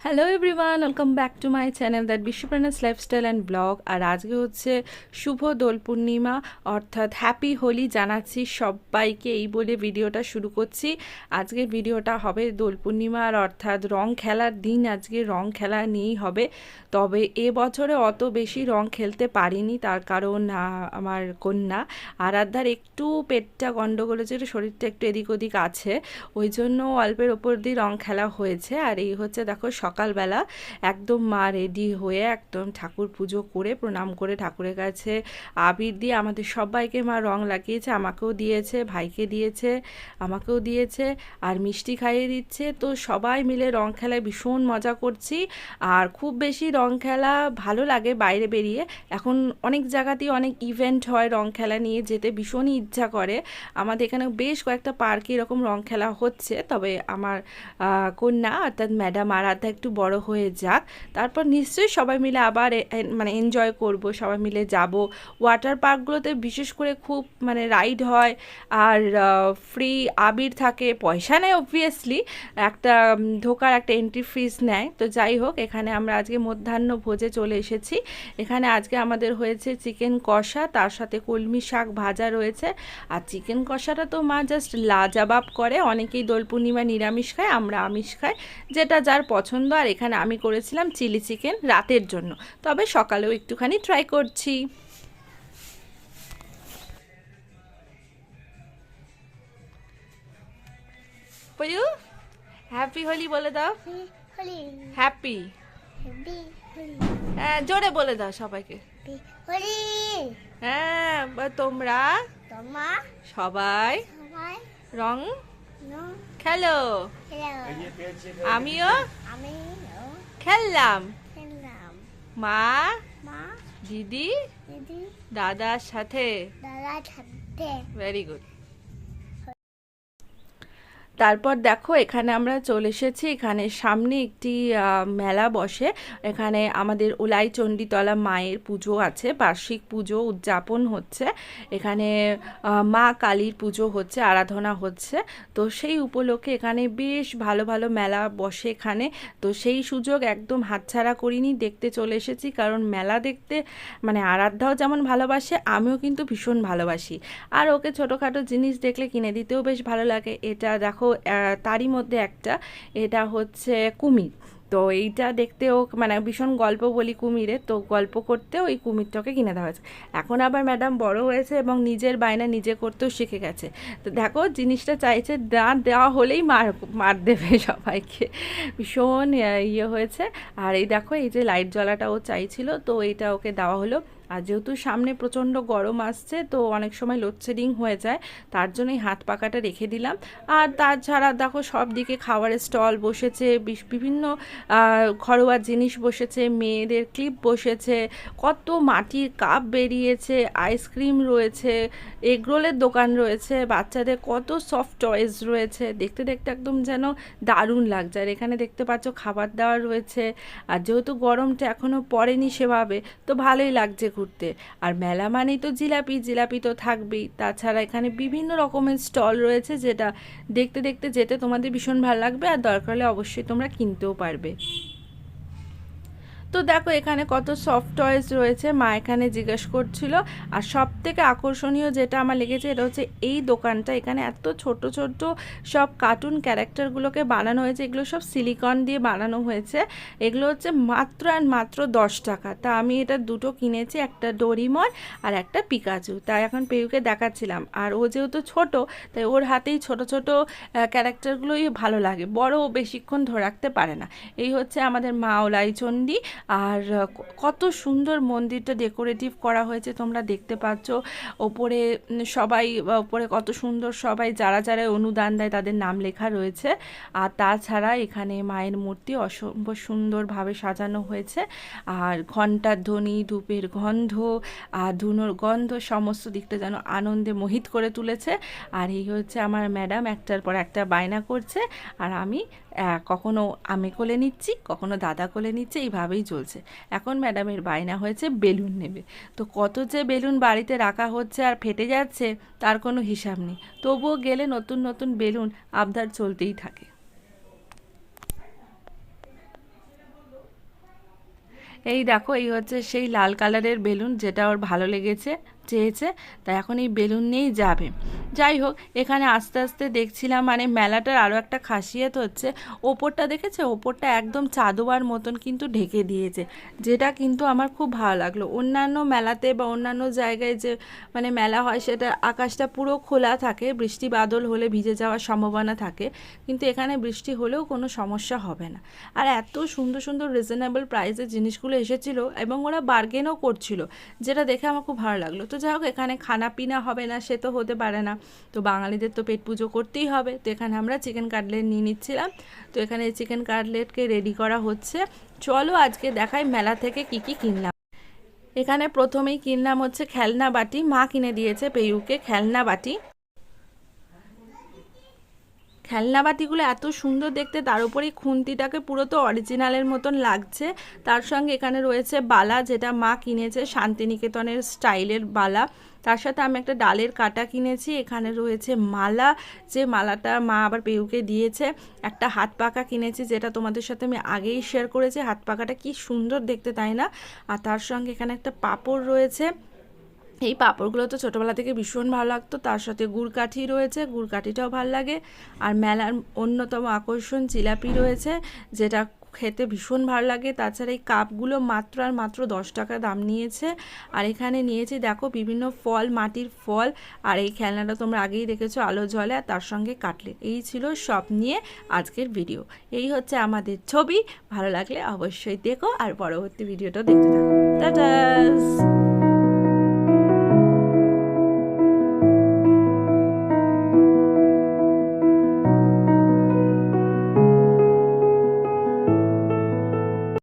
Hello everyone, welcome back to my channel that বিশ্বপ্রণাস lifestyle and blog. আর আজকে হচ্ছে শুভ দোল পূর্ণিমা, অর্থাৎ হ্যাপি হোলি জানাচ্ছি সবাইকে এই বলে ভিডিওটা শুরু করছি। আজকে ভিডিওটা হবে দোল পূর্ণিমার, অর্থাৎ রং খেলার দিন। আজকে রং খেলা নিয়েই হবে। তবে এবছরে অত বেশি রং খেলতে পারিনি, তার কারণ আমার কন্যা আরাধ্যার একটু পেটটা গন্ডগোল হচ্ছে, একটু শরীরটা একটু এদিক ওদিক আছে, ওই জন্য অল্পের ওপর দিয়ে রং খেলা হয়েছে। আর এই হচ্ছে দেখো সকালবেলা একদম মা রেডি হয়ে একদম ঠাকুর পুজো করে প্রণাম করে ঠাকুরের কাছে আবির দিয়ে আমাদের সবাইকে মা রং লাগিয়েছে, আমাকেও দিয়েছে, ভাইকে দিয়েছে, আমাকেও দিয়েছে, আর মিষ্টি খাইয়ে দিচ্ছে। তো সবাই মিলে রং খেলায় ভীষণ মজা করছি। আর খুব বেশি রং খেলা ভালো লাগে বাইরে বেরিয়ে। এখন অনেক জায়গাতেই অনেক ইভেন্ট হয়, রং খেলা নিয়ে যেতে ভীষণই ইচ্ছা করে। আমাদের এখানে বেশ কয়েকটা পার্কে এরকম রং খেলা হচ্ছে। তবে আমার কন্যা অর্থাৎ ম্যাডাম আরাধ্যা একটু বড় হয়ে যাক, তারপর নিশ্চয়ই সবাই মিলে আবার মানে এনজয় করব, সবাই মিলে যাব। ওয়াটার পার্কগুলোতে বিশেষ করে খুব মানে রাইড হয়, আর ফ্রি আবির থাকে, পয়সা নেয় অবভিয়াসলি, একটা ঢোকার একটা এন্ট্রি ফিস নেয়। তো যাই হোক, এখানে আমরা আজকে মধ্যাহ্ন ভোজে চলে এসেছি। এখানে আজকে আমাদের হয়েছে চিকেন কষা, তার সাথে কলমি শাক ভাজা রয়েছে। আর চিকেন কষাটা তো মা জাস্ট লাজবাব করে। অনেকেই দোল পূর্ণিমা নিরামিষ খায়, আমরা আমিষ খাই, যেটা যার পছন্দ। আর এখানে আমি করেছিলাম চিলি চিকেন রাতের জন্য, তবে সকালেও একটুখানি ট্রাই করছি। পয়ু, হ্যাপি হোলি বলে দাও। হোলি হ্যাপি, হ্যাপি হোলি হ্যাঁ জোরে বলে দাও সবাইকে। হোলি হ্যাঁ, তোমরা তোমা সবাই সবাই রং নো খেলো, হ্যালো আমিও আমি নো খেললাম। খেললাম মা, মা দিদি, দিদি দাদার সাথে। দাদা থাকতে ভেরি গুড। তারপর দেখো এখানে আমরা চলে এসেছি। এখানে সামনে একটি মেলা বসে। এখানে আমাদের ওলাই চণ্ডীতলা মায়ের পুজো আছে, বার্ষিক পুজো উদযাপন হচ্ছে। এখানে মা কালীর পুজো হচ্ছে, আরাধনা হচ্ছে। তো সেই উপলক্ষে এখানে বেশ ভালো ভালো মেলা বসে এখানে। তো সেই সুযোগ একদম হাতছাড়া করিনি, দেখতে চলে এসেছি। কারণ মেলা দেখতে মানে আরাধ্যাও যেমন ভালোবাসে, আমিও কিন্তু ভীষণ ভালোবাসি। আর ওকে ছোটোখাটো জিনিস দেখলে কিনে দিতেও বেশ ভালো লাগে। এটা দেখো তারই মধ্যে একটা, এটা হচ্ছে কুমির। তো এইটা দেখতেও মানে ভীষণ গল্প বলি কুমিরে, তো গল্প করতেও ওই কুমিরটাকে কিনে দেওয়া হয়েছে। এখন আবার ম্যাডাম বড় হয়েছে এবং নিজের বায়না নিজে করতেও শিখে গেছে। তো দেখো জিনিসটা চাইছে, দেওয়া হলেই মার মার দেবে সবাইকে, ভীষণ ইয়ে হয়েছে। আর এই দেখো এই যে লাইট জ্বলাটা ও চাইছিল, তো এইটা ওকে দেওয়া হলো। আর যেহেতু সামনে প্রচণ্ড গরম আসছে, তো অনেক সময় লোডশেডিং হয়ে যায়, তার জন্যই হাত পাখাটা রেখে দিলাম। আর তাছাড়া দেখো সব দিকে খাবারের স্টল বসেছে, বিভিন্ন ঘরোয়া জিনিস বসেছে, মেয়েদের ক্লিপ বসেছে, কত মাটির কাপ বেরিয়েছে, আইসক্রিম রয়েছে, এগরোলের দোকান রয়েছে, বাচ্চাদের কত সফট টয়েস রয়েছে, দেখতে দেখতে একদম যেন দারুণ লাগছে। আর এখানে দেখতে পাচ্ছ খাবার দাবার রয়েছে। আর যেহেতু গরমটা এখনও পড়েনি সেভাবে, তো ভালোই লাগছে ঘুরতে। আর মেলা মানেই তো জিলাপি, জিলাপি তো থাকবেই। তাছাড়া এখানে বিভিন্ন রকমের স্টল রয়েছে, যেটা দেখতে দেখতে যেতে তোমাদের ভীষণ ভালো লাগবে, আর দরকার হলে অবশ্যই তোমরা কিনতেও পারবে। তো দেখো এখানে কত সফট টয়েস রয়েছে, মা এখানে জিজ্ঞেস করছিল। আর সব থেকে আকর্ষণীয় যেটা আমার লেগেছে, এটা হচ্ছে এই দোকানটা। এখানে এত ছোট ছোট সব কার্টুন ক্যারেক্টারগুলোকে বানানো হয়েছে, এগুলো সব সিলিকন দিয়ে বানানো হয়েছে। এগুলো হচ্ছে মাত্র আর মাত্র 10 টাকা। তা আমি এটা দুটো কিনেছি, একটা ডোরিমন আর একটা পিকাচু। তাই এখন পেয়ুকে দেখাচ্ছিলাম। আর ও যেহেতু ছোট, তাই ওর হাতেই ছোট ছোট ক্যারেক্টারগুলোই ভালো লাগে, বড় ও বেশিক্ষণ ধরে রাখতে পারে না। এই হচ্ছে আমাদের মা ওলাই চণ্ডী। আর কত সুন্দর মন্দিরটা ডেকোরেটিভ করা হয়েছে, তোমরা দেখতে পাচ্ছ। ওপরে সবাই, ওপরে কত সুন্দর সবাই যারা যারা অনুদান দেয় তাদের নাম লেখা রয়েছে। আর তাছাড়া এখানে মায়ের মূর্তি অসম্ভব সুন্দরভাবে সাজানো হয়েছে। আর ঘণ্টার ধ্বনি, ধূপের গন্ধ আর ধুনোর গন্ধ সমস্ত দিকটা যেন আনন্দে মোহিত করে তুলেছে। আর এই হচ্ছে আমার ম্যাডাম একটার পর একটা বায়না করছে, আর আমি কখনো আমি কোলে নিচ্ছি, কখনো দাদা কোলে নিচ্ছে, এইভাবেই চলছে। এখন ম্যাডামের বায়না হয়েছে বেলুন নেবে। তো কত যে বেলুন বাড়িতে রাখা হচ্ছে আর ফেটে যাচ্ছে, তার কোনো হিসাব নেই। তবুও গেলে নতুন নতুন বেলুন আবদার চলতেই থাকে। এই দেখো, এই হচ্ছে সেই লাল কালারের বেলুন যেটা ওর ভালো লেগেছে, চেয়েছে, তাই এখন এই বেলুন নিয়েই যাবে। যাই হোক, এখানে আস্তে আস্তে দেখছিলাম মানে মেলাটার আরও একটা খাসিয়ত হচ্ছে, ওপরটা দেখেছে, ওপরটা একদম চাঁদোয়ার মতন কিন্তু ঢেকে দিয়েছে, যেটা কিন্তু আমার খুব ভালো লাগলো। অন্যান্য মেলাতে বা অন্যান্য জায়গায় যে মানে মেলা হয় সেটা আকাশটা পুরো খোলা থাকে, বৃষ্টি বাদল হলে ভিজে যাওয়ার সম্ভাবনা থাকে, কিন্তু এখানে বৃষ্টি হলেও কোনো সমস্যা হবে না। আর এত সুন্দর সুন্দর রিজনেবল প্রাইসের জিনিসগুলো এসেছিলো এবং ওরা বার্গেনও করছিল, যেটা দেখে আমার খুব ভালো লাগলো। তো যাই হোক, এখানে খানা পিনা হবে না সে তো হতে পারে না, তো বাঙালিদের তো পেট পুজো করতেই হবে। তো এখানে আমরা চিকেন কাটলেট নিয়ে নিচ্ছিলাম। তো এখানে চিকেন কাটলেটকে রেডি করা হচ্ছে। চলো আজকে দেখাই মেলা থেকে কি কি কিনলাম। এখানে প্রথমেই কিনলাম হচ্ছে খেলনা বাটি, মা কিনে দিয়েছে পেয়ুকে খেলনা বাটি। খেলনা বাটিগুলো এত সুন্দর দেখতে, তার উপরে খুন্তিটাকে পুরো তো অরিজিনালের মতন লাগছে। তার সঙ্গে এখানে রয়েছে বালা, যেটা মা কিনেছে শান্তিনিকেতনের স্টাইলের বালা। তার সাথে আমি একটা ডালের কাটা কিনেছি। এখানে রয়েছে মালা, যে মালাটা মা আবার পেউকে দিয়েছে। একটা হাত পাকা কিনেছি, যেটা তোমাদের সাথে আমি আগেই শেয়ার করেছি। হাত পাকাটা কি সুন্দর দেখতে, তাই না? আর তার সঙ্গে এখানে একটা পাঁপড় রয়েছে। এই পাঁপড়গুলো তো ছোটোবেলা থেকে ভীষণ ভালো লাগতো। তার সাথে গুড়কাঠি রয়েছে, গুড়কাঠিটাও ভালো লাগে। আর মেলার অন্যতম আকর্ষণ জিলাপি রয়েছে, যেটা খেতে ভীষণ ভালো লাগে। তাছাড়া এই কাপগুলো মাত্র আর মাত্র 10 টাকা দাম নিয়েছে। আর এখানে নিয়েছি দেখো বিভিন্ন ফল, মাটির ফল। আর এই খেলনাটা তোমরা আগেই দেখেছো, আলো জ্বলে, আর তার সঙ্গে কাটলেট। এই ছিল সব নিয়ে আজকের ভিডিও। এই হচ্ছে আমাদের ছবি। ভালো লাগলে অবশ্যই দেখো আর পরবর্তী ভিডিওটাও দেখতে থাকো। টাটা।